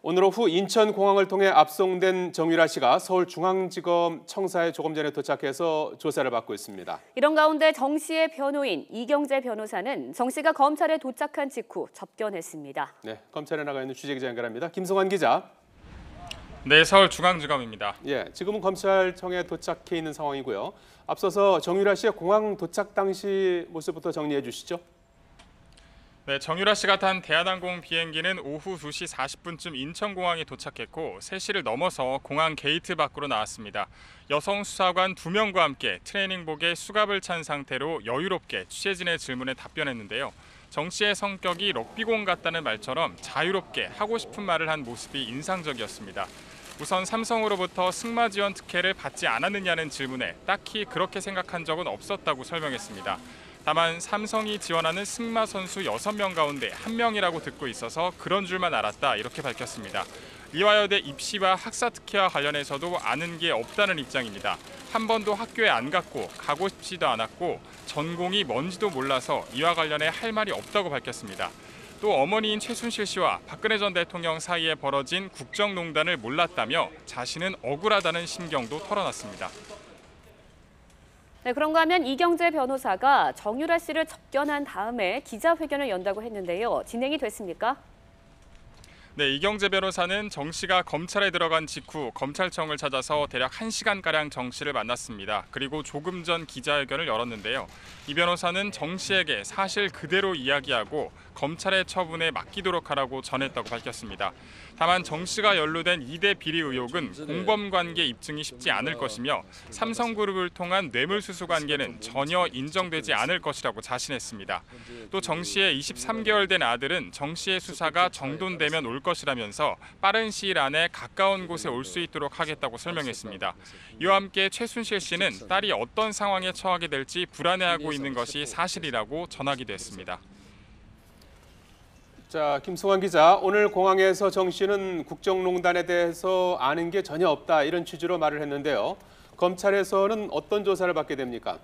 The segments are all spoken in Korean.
오늘 오후 인천공항을 통해 압송된 정유라 씨가 서울중앙지검 청사에 조금 전에 도착해서 조사를 받고 있습니다. 이런 가운데 정 씨의 변호인 이경재 변호사는 정 씨가 검찰에 도착한 직후 접견했습니다. 네, 검찰에 나가 있는 취재기자 연결합니다. 김성환 기자. 네, 서울중앙지검입니다. 지금은 검찰청에 도착해 있는 상황이고요. 앞서서 정유라 씨의 공항 도착 당시 모습부터 정리해 주시죠. 네, 정유라 씨가 탄 대한항공 비행기는 오후 2시 40분쯤 인천공항에 도착했고 3시를 넘어서 공항 게이트 밖으로 나왔습니다. 여성 수사관 2명과 함께 트레이닝복에 수갑을 찬 상태로 여유롭게 취재진의 질문에 답변했는데요. 정 씨의 성격이 럭비공 같다는 말처럼 자유롭게 하고 싶은 말을 한 모습이 인상적이었습니다. 우선 삼성으로부터 승마 지원 특혜를 받지 않았느냐는 질문에 딱히 그렇게 생각한 적은 없었다고 설명했습니다. 다만 삼성이 지원하는 승마 선수 6명 가운데 1명이라고 듣고 있어서 그런 줄만 알았다 이렇게 밝혔습니다. 이화여대 입시와 학사 특혜와 관련해서도 아는 게 없다는 입장입니다. 한 번도 학교에 안 갔고 가고 싶지도 않았고 전공이 뭔지도 몰라서 이와 관련해 할 말이 없다고 밝혔습니다. 또 어머니인 최순실 씨와 박근혜 전 대통령 사이에 벌어진 국정농단을 몰랐다며 자신은 억울하다는 심경도 털어놨습니다. 네, 그런가 하면 이경재 변호사가 정유라 씨를 접견한 다음에 기자회견을 연다고 했는데요. 진행이 됐습니까? 네, 이경재 변호사는 정 씨가 검찰에 들어간 직후 검찰청을 찾아서 대략 1시간가량 정 씨를 만났습니다. 그리고 조금 전 기자회견을 열었는데요. 이 변호사는 정 씨에게 사실 그대로 이야기하고 검찰의 처분에 맡기도록 하라고 전했다고 밝혔습니다. 다만 정 씨가 연루된 2대 비리 의혹은 공범관계 입증이 쉽지 않을 것이며 삼성그룹을 통한 뇌물수수 관계는 전혀 인정되지 않을 것이라고 자신했습니다. 또 정 씨의 23개월 된 아들은 정 씨의 수사가 정돈되면 올 것이라면서 빠른 시일 안에 가까운 곳에 올 수 있도록 하겠다고 설명했습니다. 이와 함께 최순실 씨는 딸이 어떤 상황에 처하게 될지 불안해하고 있는 것이 사실이라고 전하기도 했습니다. 자, 김성환 기자, 오늘 공항에서 정 씨는 국정농단에 대해서 아는 게 전혀 없다 이런 취지로 말을 했는데요. 검찰에서는 어떤 조사를 받게 됩니까?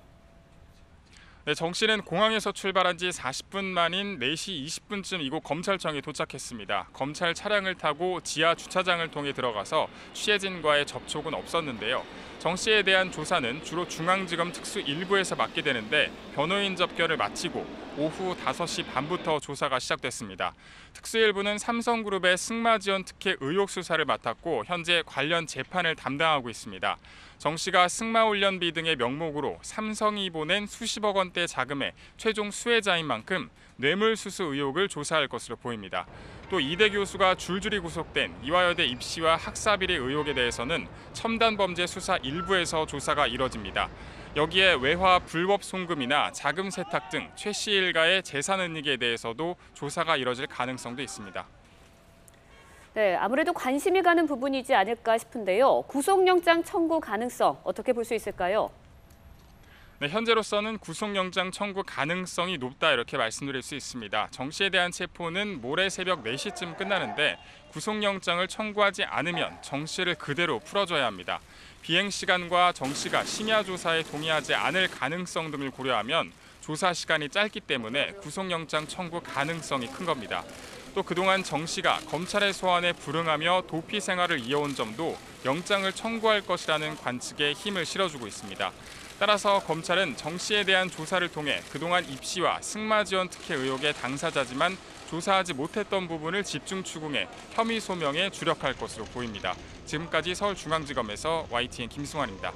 네, 정 씨는 공항에서 출발한 지 40분 만인 4시 20분쯤 이곳 검찰청에 도착했습니다. 검찰 차량을 타고 지하 주차장을 통해 들어가서 취재진과의 접촉은 없었는데요. 정 씨에 대한 조사는 주로 중앙지검 특수 1부에서 맡게 되는데 변호인 접견을 마치고 오후 5시 반부터 조사가 시작됐습니다. 특수 1부는 삼성그룹의 승마 지원 특혜 의혹 수사를 맡았고 현재 관련 재판을 담당하고 있습니다. 정 씨가 승마훈련비 등의 명목으로 삼성이 보낸 수십억 원대 자금의 최종 수혜자인 만큼 뇌물수수 의혹을 조사할 것으로 보입니다. 또 이대 교수가 줄줄이 구속된 이화여대 입시와 학사비리 의혹에 대해서는 첨단범죄 수사 1부에서 조사가 이뤄집니다. 여기에 외화 불법 송금이나 자금 세탁 등 최 씨 일가의 재산 은닉에 대해서도 조사가 이뤄질 가능성도 있습니다. 네, 아무래도 관심이 가는 부분이지 않을까 싶은데요. 구속영장 청구 가능성 어떻게 볼 수 있을까요? 네, 현재로서는 구속영장 청구 가능성이 높다 이렇게 말씀드릴 수 있습니다. 정 씨에 대한 체포는 모레 새벽 4시쯤 끝나는데 구속영장을 청구하지 않으면 정 씨를 그대로 풀어줘야 합니다. 비행시간과 정 씨가 심야 조사에 동의하지 않을 가능성 등을 고려하면 조사 시간이 짧기 때문에 구속영장 청구 가능성이 큰 겁니다. 또 그동안 정 씨가 검찰의 소환에 불응하며 도피 생활을 이어온 점도 영장을 청구할 것이라는 관측에 힘을 실어주고 있습니다. 따라서 검찰은 정 씨에 대한 조사를 통해 그동안 입시와 승마 지원 특혜 의혹의 당사자지만 조사하지 못했던 부분을 집중 추궁해 혐의 소명에 주력할 것으로 보입니다. 지금까지 서울중앙지검에서 YTN 김승환입니다.